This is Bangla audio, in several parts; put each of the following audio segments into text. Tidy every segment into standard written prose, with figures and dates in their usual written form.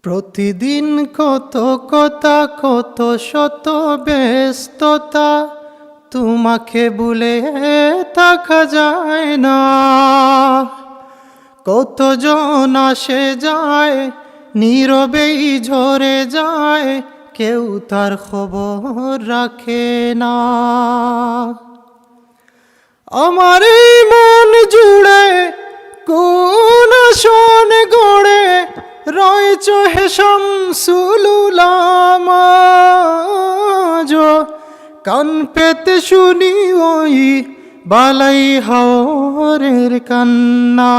প্রতিদিন কত কথা, কত শত ব্যস্ততা, তোমাকে ভুলে থাকা যায় না। কতজন আসে যায়, নীরবেই ঝরে যায়, কেউ তার খবর রাখে না। আমার এই মন জুড়ে কোন আসন গড়ে রয়েছ হে শামসুল উলামা। কান পেতে শুনি ওই বালাই হাওরের কান্না।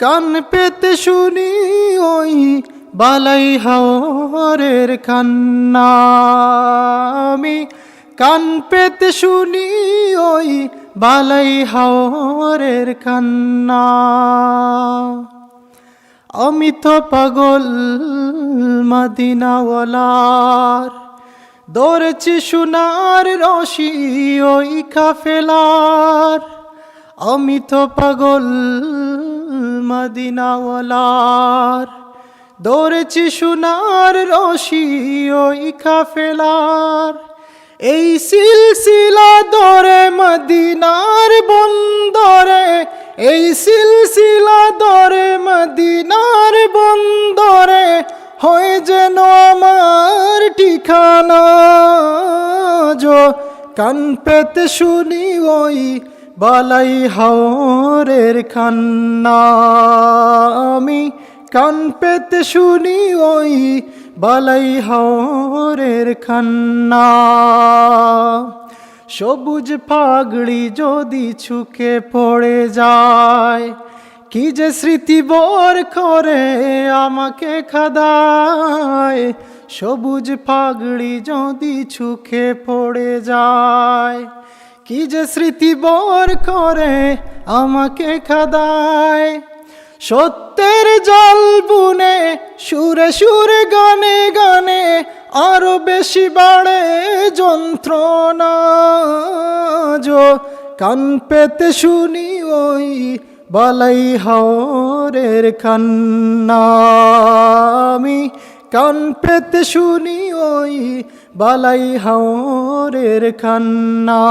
কান পেতে শুনি ওই বালাই হাওরের কান্না। আমি কান পেতে শুনি ওই বালাই হাওরের কান্না। আমি তো পাগল মদিনাওয়ালার, দৌড়েছি সোনার রশি ওই কাফেলার। আমি তো পাগল মদিনাওয়ালার, দৌড়েছি সোনার রশি ওই কাফেলার। এই সিলসিলা ধরে মদিনার বন্দরে, এই সিলসিলা ধরে মদিনার বন্দরে, হয় যেন আমার ঠিকানা। কান পেতে শুনি ওই বালাই হাওরের কান্না। আমি কান পেতে শুনি ওই বালাই হাওরের কান্না। সবুজ পাগড়ি যদি ছুকে পড়ে যায়, কি যে স্মৃতি বর করে আমাকে খাদায়। সবুজ পাগড়ি যদি ছুকে পড়ে যায়, কি যে স্মৃতি বর করে আমাকে খাদায়। সত্যের জাল বুনে সুরে সুরে গানে গানে আরো বেশি বাড়ে যন্ত্রণা। কান পেতে শুনি ওই বালাই হাওরের কান্না। আমি কান পেতে শুনি ওই বালাই হাওরের কান্না।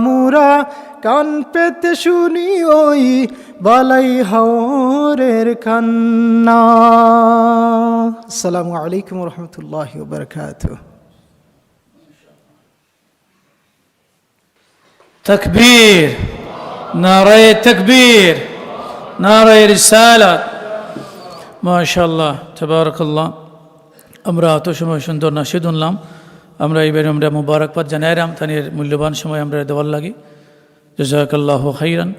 মুরা কান পেতে শুনি ওই বালাই হাওরের কান্না। আসসালামু আলাইকুম ওয়া রাহমাতুল্লাহি ওয়া বারাকাতুহু। তাকবীর, নারায়ে তাকবীর, নারায়ে রিসালাত। মাশাআল্লাহ, তাবারাকাল্লাহ। আমরা অত সময় সুন্দর নাশিদ শুনলাম। আমরা এইবার মুবারকবাদ জানাইলাম, তাদের মূল্যবান সময় আমরা দেওয়ার লাগি। জাযাকাল্লাহু খাইরান।